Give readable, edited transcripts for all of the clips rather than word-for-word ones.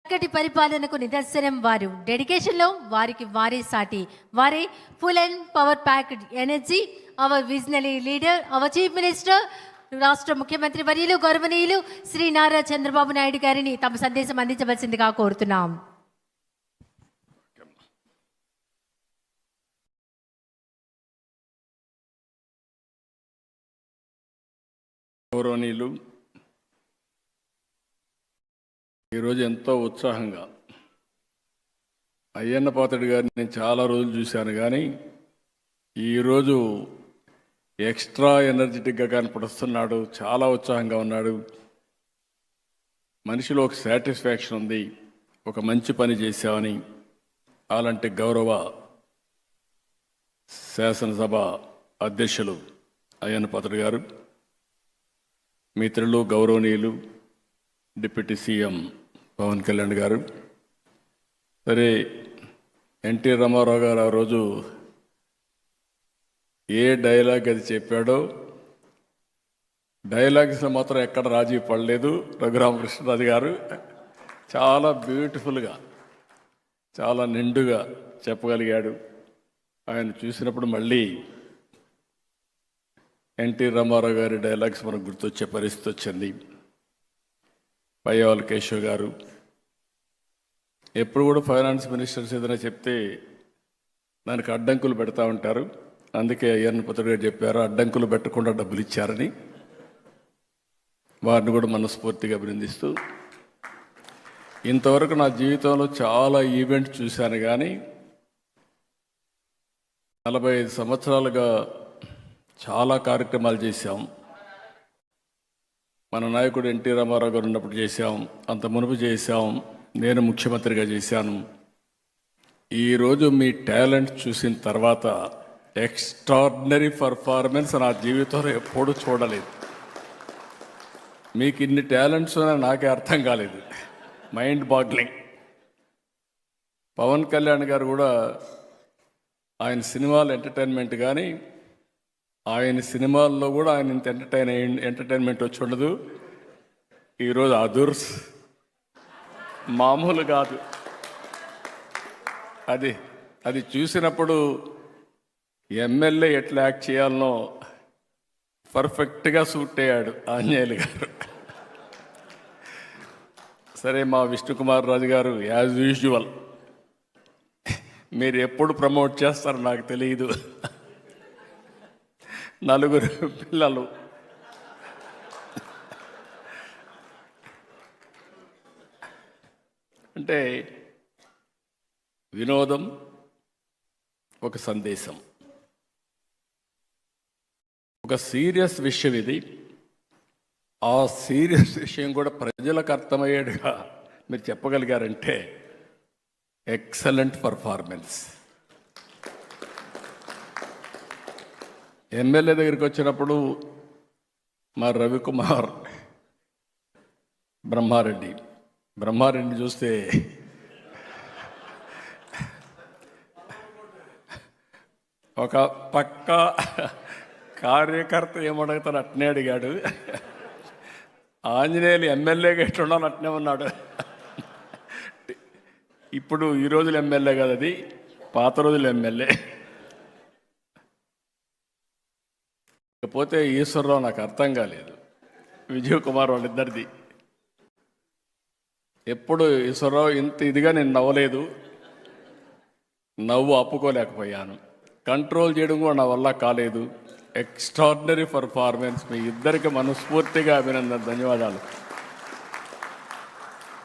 చక్కటి పరిపాలనకు నిదర్శనం వారు డెడికేషన్లో వారికి వారే సాటి వారే full and power packed energy our visionary leader our chief minister రాష్ట్ర ముఖ్యమంత్రి వర్యులు గౌరవనీయులు శ్రీ నారా చంద్రబాబు నాయుడు గారిని తమ సందేశం అందించవలసిందిగా కోరుతున్నాం. గౌరవనీయులు, ఈరోజు ఎంతో ఉత్సాహంగా అయ్యన్న పాత్రుడు గారిని నేను చాలా రోజులు చూశాను, కానీ ఈరోజు ఎక్స్ట్రా ఎనర్జెటిక్గా కనపడుస్తున్నాడు. చాలా ఉత్సాహంగా ఉన్నాడు. మనిషిలో ఒక సాటిస్ఫాక్షన్ ఉంది, ఒక మంచి పని చేశామని. అలాంటి గౌరవ శాసనసభ అధ్యక్షులు అయ్యన్న పాత్రుడు గారు, మిత్రులు గౌరవనీయులు డిప్యూటీ సీఎం పవన్ కళ్యాణ్ గారు, సరే ఎన్టీ రామారావు గారు ఆ రోజు ఏ డైలాగ్ అది చెప్పాడో డైలాగ్స్లో మాత్రం ఎక్కడ రాజీ పడలేదు. రఘురామకృష్ణరాజు గారు చాలా బ్యూటిఫుల్గా చాలా నిండుగా చెప్పగలిగాడు. ఆయన చూసినప్పుడు మళ్ళీ ఎన్టీ రామారావు గారి డైలాగ్స్ మనకు గుర్తొచ్చే పరిస్థితి వచ్చింది. పయ్యావుల కేశవ్ గారు ఎప్పుడు కూడా ఫైనాన్స్ మినిస్టర్స్ ఏదైనా చెప్తే దానికి అడ్డంకులు పెడతా ఉంటారు. అందుకే అయ్యన్న పాత్రుడు గారు చెప్పారు, అడ్డంకులు పెట్టకుండా డబ్బులు ఇచ్చారని. వారిని కూడా మనస్ఫూర్తిగా అభినందిస్తూ, ఇంతవరకు నా జీవితంలో చాలా ఈవెంట్ చూశాను, కానీ 45 సంవత్సరాలుగా చాలా కార్యక్రమాలు చేశాం. మన నాయకుడు ఎన్టీ రామారావు గారు ఉన్నప్పుడు చేశాం, అంత మునుపు చేశాం, నేను ముఖ్యమంత్రిగా చేశాను. ఈరోజు మీ టాలెంట్ చూసిన తర్వాత ఎక్స్ట్రాడినరీ పర్ఫార్మెన్స్ నా జీవితంలో ఎప్పుడూ చూడలేదు. మీకు ఇన్ని టాలెంట్స్ నాకే అర్థం కాలేదు. Mind boggling. పవన్ కళ్యాణ్ గారు కూడా ఆయన సినిమాలు ఎంటర్టైన్మెంట్, కానీ ఆయన సినిమాల్లో కూడా ఆయన ఇంత ఎంటర్టైన్మెంట్ వచ్చి ఉండదు. ఈరోజు అదుర్స్ మామూలు కాదు. అది చూసినప్పుడు ఎమ్మెల్యే ఎట్లా యాక్ట్ చేయాలనో పర్ఫెక్ట్గా సూట్ అయ్యాడు ఆంజనేయులు గారు. సరే, మా విష్ణుకుమార్ రాజు గారు యాజ్ యూజువల్ మీరు ఎప్పుడు ప్రమోట్ చేస్తారో నాకు తెలియదు. 4 పిల్లలు, అంటే వినోదం ఒక సందేశం, ఒక సీరియస్ విషయం ఇది. ఆ సీరియస్ విషయం కూడా ప్రజలకు అర్థమయ్యేట్టుగా మీరు చెప్పగలిగారంటే ఎక్సలెంట్ పర్ఫార్మెన్స్. ఎమ్మెల్యే దగ్గరికి వచ్చినప్పుడు మా రవికుమార్ బ్రహ్మారెడ్డి చూస్తే ఒక పక్క కార్యకర్త ఏమడుగుతాను అట్నే అడిగాడు. ఆంజనేయులు ఎమ్మెల్యేగా ఎట్లుండాలి అట్నే ఉన్నాడు. ఇప్పుడు ఈ రోజులు ఎమ్మెల్యే కదా, అది పాత రోజులు ఎమ్మెల్యే. ఇకపోతే ఈశ్వరరావు నాకు అర్థం కాలేదు, విజయ్ కుమార్ వాళ్ళిద్దరిది. ఎప్పుడు ఈశ్వరరావు ఇంత ఇదిగా నేను నవ్వలేదు, నవ్వు ఆపుకోలేకపోయాను, కంట్రోల్ చేయడం కూడా నా వల్ల కాలేదు. Extraordinary performance. మీ ఇద్దరికి మనస్ఫూర్తిగా అభినందన, ధన్యవాదాలు.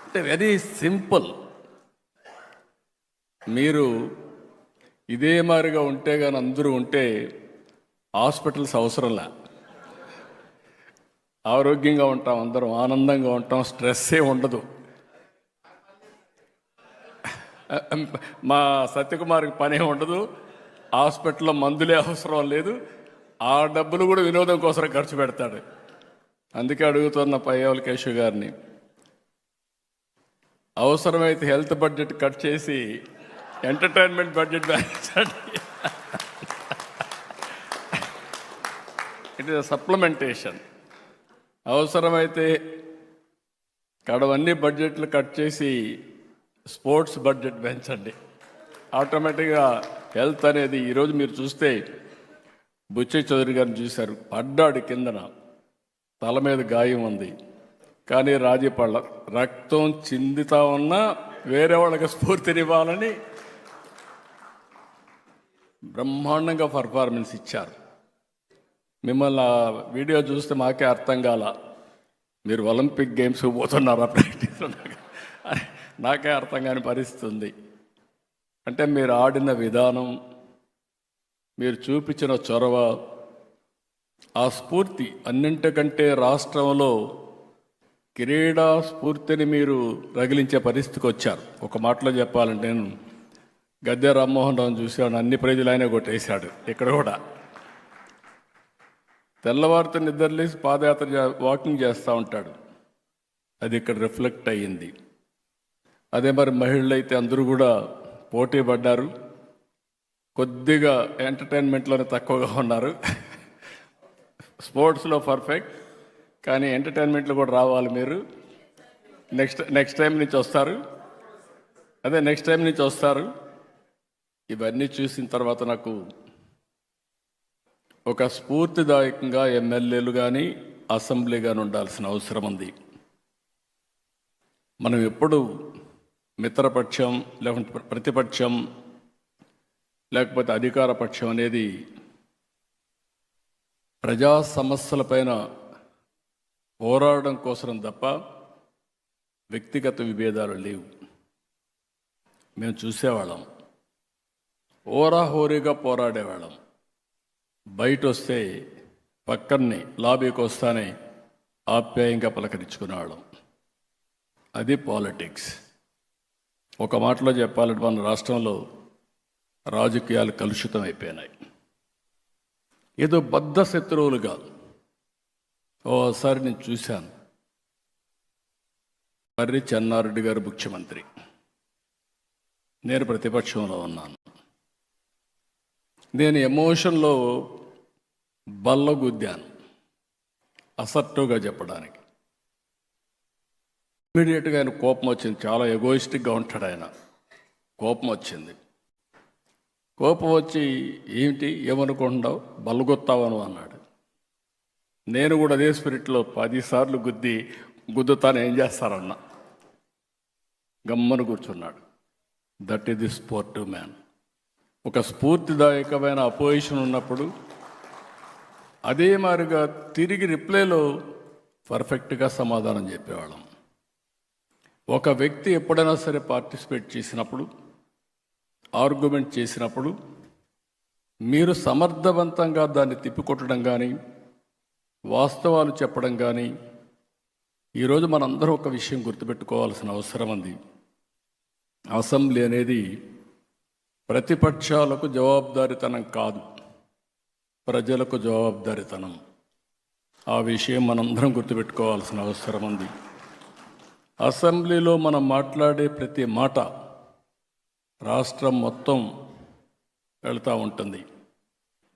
అంటే వెరీ సింపుల్. మీరు ఇదే మాదిరిగా ఉంటే కానీ అందరూ ఉంటే హాస్పిటల్స్ అవసరంలా, ఆరోగ్యంగా ఉంటాం, అందరం ఆనందంగా ఉంటాం, స్ట్రెస్సే ఉండదు. మా సత్యకుమార్కి పనే ఉండదు, హాస్పిటల్లో మందులే అవసరం లేదు, ఆ డబ్బులు కూడా వినోదం కోసం ఖర్చు పెడతాడు. అందుకే అడుగుతున్న పయ్యావుల కేశవ్ గారిని, అవసరమైతే హెల్త్ బడ్జెట్ కట్ చేసి ఎంటర్టైన్మెంట్ బడ్జెట్ పెంచండి. It is supplementation. అవసరమైతే కడవన్నీ బడ్జెట్లు కట్ చేసి స్పోర్ట్స్ బడ్జెట్ పెంచండి. ఆటోమేటిక్గా హెల్త్ అనేది ఈరోజు మీరు చూస్తే బుచ్చయ్య చౌదరి గారిని చూశారు, పడ్డాడు కిందన, తల మీద గాయం ఉంది, కానీ రాజీపళ్ళ రక్తం చిందుతా ఉన్నా వేరే వాళ్ళకి స్ఫూర్తినివ్వాలని బ్రహ్మాండంగా పర్ఫార్మెన్స్ ఇచ్చారు. మిమ్మల్ని ఆ వీడియో చూస్తే మాకే అర్థం కాల, మీరు ఒలింపిక్ గేమ్స్ పోతున్నారా ప్రాక్టీస్, నాకే అర్థం కాని పరిస్థితి ఉంది. అంటే మీరు ఆడిన విధానం, మీరు చూపించిన చొరవ, ఆ స్ఫూర్తి, అన్నింటికంటే రాష్ట్రంలో క్రీడా స్ఫూర్తిని మీరు రగిలించే పరిస్థితికి వచ్చారు. ఒక మాటలో చెప్పాలంటే నేను గద్దె రామ్మోహన్ రావును చూశాను, అన్ని ప్రైజులు ఆయనే కొట్టేశాడు. ఇక్కడ కూడా తెల్లవారితో నిద్రలేసి పాదయాత్ర వాకింగ్ చేస్తూ ఉంటాడు, అది ఇక్కడ రిఫ్లెక్ట్ అయ్యింది. అదే మరి మహిళలు అయితే అందరూ కూడా పోటీ పడ్డారు, కొద్దిగా ఎంటర్టైన్మెంట్లోనే తక్కువగా ఉన్నారు. స్పోర్ట్స్లో పర్ఫెక్ట్, కానీ ఎంటర్టైన్మెంట్లో కూడా రావాలి మీరు. నెక్స్ట్ టైం నుంచి వస్తారు, నెక్స్ట్ టైం నుంచి వస్తారు. ఇవన్నీ చూసిన తర్వాత నాకు ఒక స్ఫూర్తిదాయకంగా ఎమ్మెల్యేలు కానీ అసెంబ్లీ కానీ ఉండాల్సిన అవసరం ఉంది. మనం ఎప్పుడు మిత్రపక్షం, లేకుంటే ప్రతిపక్షం, లేకపోతే అధికార పక్షం అనేది ప్రజా సమస్యలపైన పోరాడడం కోసం తప్ప వ్యక్తిగత విభేదాలు లేవు. మేము చూసేవాళ్ళం, హోరాహోరీగా పోరాడేవాళ్ళం. బయట వస్తే పక్కనే లాబీకి వస్తానే ఆప్యాయంగా పలకరించుకునేవాళ్ళం. అది పాలిటిక్స్. ఒక మాటలో చెప్పాలంటే మన రాష్ట్రంలో రాజకీయాలు కలుషితం అయిపోయినాయి. ఏదో బద్ధ శత్రువులుగా. ఓసారి నేను చూశాను, మర్రి చెన్నారెడ్డి గారు ముఖ్యమంత్రి, నేను ప్రతిపక్షంలో ఉన్నాను. నేను ఎమోషన్లో బల్లగుద్దాను, అసర్టివ్గా చెప్పడానికి. ఇమీడియట్గా ఆయన కోపం వచ్చింది. చాలా ఎగోయిస్టిక్గా ఉంటాడు ఆయన. కోపం వచ్చింది. కోపం వచ్చి ఏమిటి ఏమనుకుంటున్నావు, బల్లగొత్తావను అన్నాడు. నేను కూడా అదే స్పిరిట్లో 10 సార్లు గుద్దుతాను, ఏం చేస్తారన్నా. గమ్మను కూర్చున్నాడు. That is the sportive man. ఒక స్ఫూర్తిదాయకమైన అపోజిషన్ ఉన్నప్పుడు అదే మాదిరిగా తిరిగి రిప్లైలో పర్ఫెక్ట్గా సమాధానం చెప్పేవాళ్ళం. ఒక వ్యక్తి ఎప్పుడైనా సరే పార్టిసిపేట్ చేసినప్పుడు, ఆర్గ్యుమెంట్ చేసినప్పుడు మీరు సమర్థవంతంగా దాన్ని తిప్పికొట్టడం కానీ, వాస్తవాలు చెప్పడం కానీ. ఈరోజు మనందరం ఒక విషయం గుర్తుపెట్టుకోవాల్సిన అవసరం ఉంది. అసెంబ్లీ అనేది ప్రతిపక్షాలకు జవాబుదారీతనం కాదు, ప్రజలకు జవాబుదారీతనం. ఆ విషయం మనందరం గుర్తుపెట్టుకోవాల్సిన అవసరం ఉంది. అసెంబ్లీలో మనం మాట్లాడే ప్రతి మాట రాష్ట్రం మొత్తం వెళ్తూ ఉంటుంది.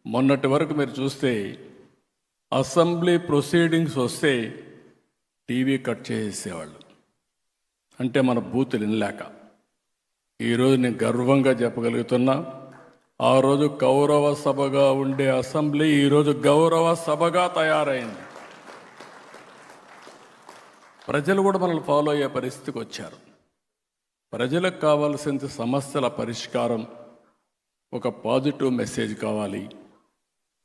మొన్నటి వరకు మీరు చూస్తే అసెంబ్లీ ప్రొసీడింగ్స్ వస్తే టీవీ కట్ చేసేసేవాళ్ళు, అంటే మన బూతులు వినలేక. ఈరోజు నేను గర్వంగా చెప్పగలుగుతున్నా, ఆ రోజు కౌరవ సభగా ఉండే అసెంబ్లీ ఈరోజు గౌరవ సభగా తయారైంది. ప్రజలు కూడా మనల్ని ఫాలో అయ్యే పరిస్థితికి వచ్చారు. ప్రజలకు కావాల్సిన సమస్యల పరిష్కారం, ఒక పాజిటివ్ మెసేజ్ కావాలి.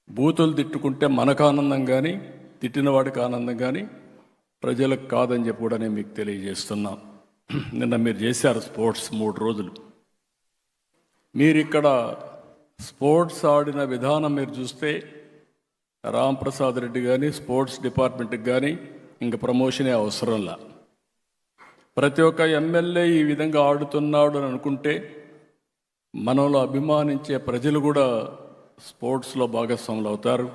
బూతులు తిట్టుకుంటే మనకు ఆనందం కానీ, తిట్టిన వాడికి ఆనందం కానీ, ప్రజలకు కాదని చెప్పి కూడా నేను మీకు తెలియజేస్తున్నా. నిన్న మీరు చేశారు స్పోర్ట్స్ 3 రోజులు. మీరు ఇక్కడ స్పోర్ట్స్ ఆడిన విధానం మీరు చూస్తే రాంప్రసాద్ రెడ్డి కానీ స్పోర్ట్స్ డిపార్ట్మెంట్కి కానీ ఇంక ప్రమోషనే అవసరంలా. ప్రతి ఒక్క ఎమ్మెల్యే ఈ విధంగా ఆడుతున్నాడు అని అనుకుంటే మనలో అభిమానించే ప్రజలు కూడా స్పోర్ట్స్లో భాగస్వాములు అవుతారు.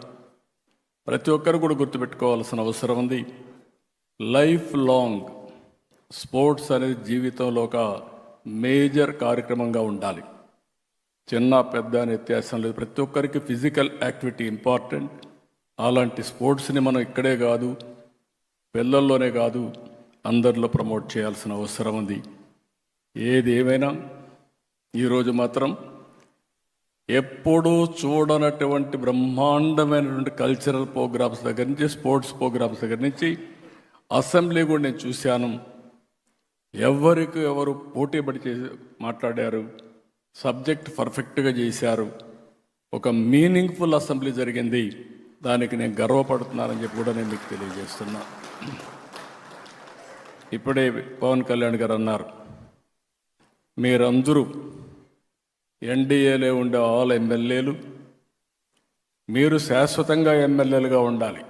ప్రతి ఒక్కరు కూడా గుర్తుపెట్టుకోవాల్సిన అవసరం ఉంది. లైఫ్ లాంగ్ స్పోర్ట్స్ అనేది జీవితంలో ఒక మేజర్ కార్యక్రమంగా ఉండాలి. చిన్న పెద్ద అనే వ్యత్యాసం లేదు. ప్రతి ఒక్కరికి ఫిజికల్ యాక్టివిటీ ఇంపార్టెంట్. అలాంటి స్పోర్ట్స్ని మనం ఇక్కడే కాదు, పిల్లల్లోనే కాదు, అందరిలో ప్రమోట్ చేయాల్సిన అవసరం ఉంది. ఏది ఏమైనా ఈరోజు మాత్రం ఎప్పుడూ చూడనటువంటి బ్రహ్మాండమైనటువంటి కల్చరల్ ప్రోగ్రామ్స్ దగ్గర నుంచి స్పోర్ట్స్ ప్రోగ్రామ్స్ దగ్గర నుంచి అసెంబ్లీ కూడా నేను చూశాను. ఎవరికి ఎవరు పోటీపడి చేసి మాట్లాడారు, సబ్జెక్ట్ పర్ఫెక్ట్గా చేశారు. ఒక మీనింగ్ఫుల్ అసెంబ్లీ జరిగింది. దానికి నేను గర్వపడుతున్నానని చెప్పి కూడా నేను మీకు తెలియజేస్తున్నా. ఇప్పుడే పవన్ కళ్యాణ్ గారు అన్నారు, మీరందరూ ఎన్డీఏలో ఉండే ఆల్ ఎమ్మెల్యేలు మీరు శాశ్వతంగా ఎమ్మెల్యేలుగా ఉండాలి.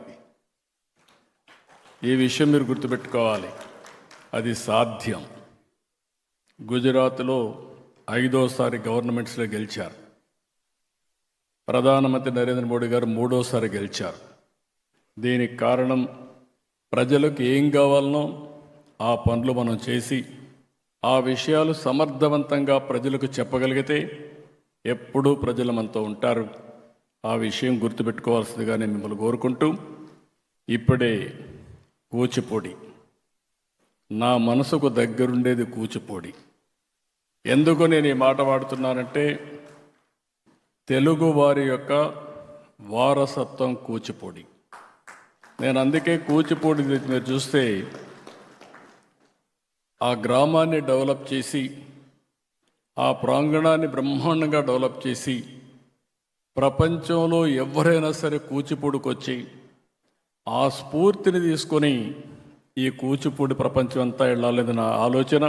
ఈ విషయం మీరు గుర్తుపెట్టుకోవాలి. అది సాధ్యం. గుజరాత్లో 5వసారి గవర్నమెంట్స్లో గెలిచారు. ప్రధానమంత్రి నరేంద్ర మోడీ గారు 3వసారి గెలిచారు. దీనికి కారణం ప్రజలకు ఏం కావాలనో ఆ పనులు మనం చేసి ఆ విషయాలు సమర్థవంతంగా ప్రజలకు చెప్పగలిగితే ఎప్పుడూ ప్రజలు మనతో ఉంటారు. ఆ విషయం గుర్తుపెట్టుకోవాల్సిందిగా నేను మిమ్మల్ని కోరుకుంటూ, ఇప్పుడే కూచిపూడి, నా మనసుకు దగ్గరుండేది కూచిపూడి. ఎందుకు నేను ఈ మాట వాడుతున్నానంటే తెలుగు వారి యొక్క వారసత్వం కూచిపూడి. నేను అందుకే కూచిపూడి మీరు చూస్తే ఆ గ్రామాన్ని డెవలప్ చేసి ఆ ప్రాంగణాన్ని బ్రహ్మాండంగా డెవలప్ చేసి ప్రపంచంలో ఎవరైనా సరే కూచిపూడికి వచ్చి ఆ స్ఫూర్తిని తీసుకొని ఈ కూచిపూడి ప్రపంచం అంతా వెళ్ళాలని నా ఆలోచన.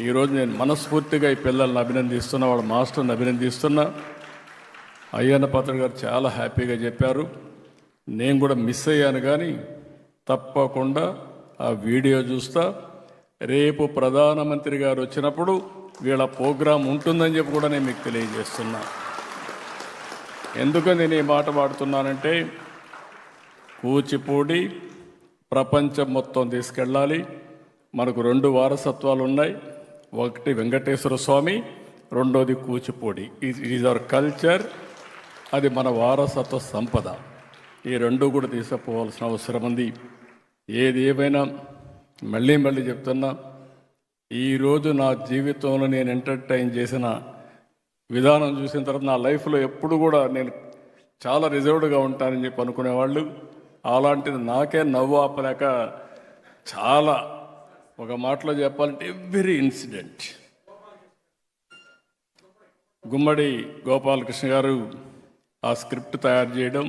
ఈరోజు నేను మనస్ఫూర్తిగా ఈ పిల్లల్ని అభినందిస్తున్నా, వాళ్ళ మాస్టర్ని అభినందిస్తున్నా. అయ్యన్న పాత్ర గారు చాలా హ్యాపీగా చెప్పారు. నేను కూడా మిస్ అయ్యాను, కానీ తప్పకుండా ఆ వీడియో చూస్తా. రేపు ప్రధానమంత్రి గారు వచ్చినప్పుడు వీళ్ళ ప్రోగ్రాం ఉంటుందని చెప్పి కూడా నేను మీకు తెలియజేస్తున్నా. ఎందుకు నేను ఈ మాట వాడుతున్నానంటే కూచిపూడి ప్రపంచం మొత్తం తీసుకెళ్ళాలి. మనకు 2 వారసత్వాలు ఉన్నాయి. ఒకటి వెంకటేశ్వర స్వామి, రెండోది కూచిపూడి. Is our culture. అది మన వారసత్వ సంపద. ఈ 2 కూడా తీసుకుపోవాల్సిన అవసరం ఉంది. ఏది ఏమైనా మళ్ళీ చెప్తున్నా, ఈరోజు నా జీవితంలో నేను ఎంటర్టైన్ చేసిన విధానం చూసిన తర్వాత నా లైఫ్లో ఎప్పుడు కూడా నేను చాలా రిజర్వ్డ్గా ఉంటానని చెప్పి అనుకునేవాళ్ళు. అలాంటిది నాకే నవ్వు ఆపలేక చాలా, ఒక మాటలో చెప్పాలంటే ఎవ్రీ ఇన్సిడెంట్. గుమ్మడి గోపాలకృష్ణ గారు ఆ స్క్రిప్ట్ తయారు చేయడం,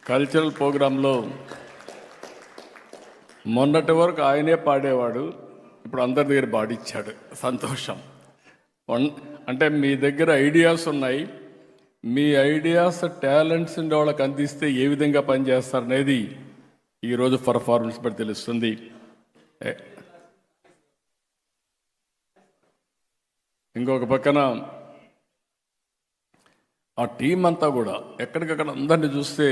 కల్చరల్ ప్రోగ్రాంలో మొన్నటి వరకు ఆయనే పాడేవాడు, ఇప్పుడు అందరి దగ్గర పాడిచ్చాడు. సంతోషం. అంటే మీ దగ్గర ఐడియాస్ ఉన్నాయి, మీ ఐడియాస్ టాలెంట్స్ ఉండే వాళ్ళకి అందిస్తే ఏ విధంగా పనిచేస్తారనేది ఈరోజు పర్ఫార్మెన్స్ బట్టి తెలుస్తుంది. ఇంకొక పక్కన ఆ టీం అంతా కూడా ఎక్కడికక్కడ అందరినీ చూస్తే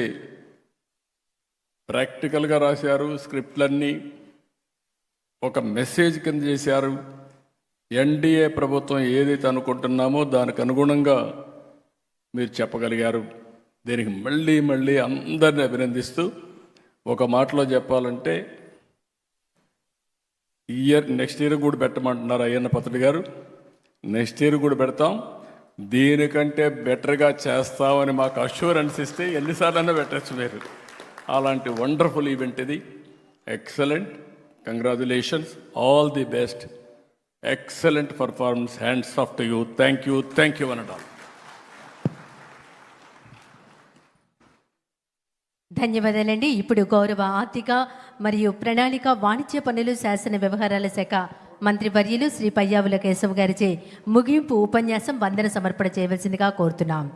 ప్రాక్టికల్గా రాశారు. స్క్రిప్ట్లన్నీ ఒక మెసేజ్ కింద చేశారు. ఎన్డీఏ ప్రభుత్వం ఏదైతే అనుకుంటున్నామో దానికి అనుగుణంగా మీరు చెప్పగలిగారు. దీనికి మళ్ళీ అందరిని అభినందిస్తూ, ఒక మాటలో చెప్పాలంటే నెక్స్ట్ ఇయర్ కూడా పెట్టమంటున్నారు అయ్యన్న పత్రుడు గారు. నెక్స్ట్ ఇయర్ కూడా పెడతాం. దీనికంటే బెటర్గా చేస్తామని మాకు అష్యూరెన్స్ ఇస్తే ఎన్నిసార్లైనా పెట్టచ్చు మీరు. అలాంటి వండర్ఫుల్ ఈవెంట్ ఇది. Excellent. Congratulations. All the best. Excellent performance. Hands off to you. Thank you అనడం. ధన్యవాదాలండి. ఇప్పుడు గౌరవ ఆర్థిక మరియు ప్రణాళిక వాణిజ్య పన్నులు శాసన వ్యవహారాల శాఖ మంత్రి వర్యులు శ్రీ పయ్యావుల కేశవ్ గారిచే ముగింపు ఉపన్యాసం వందన సమర్పణ చేయవలసిందిగా కోరుతున్నాం.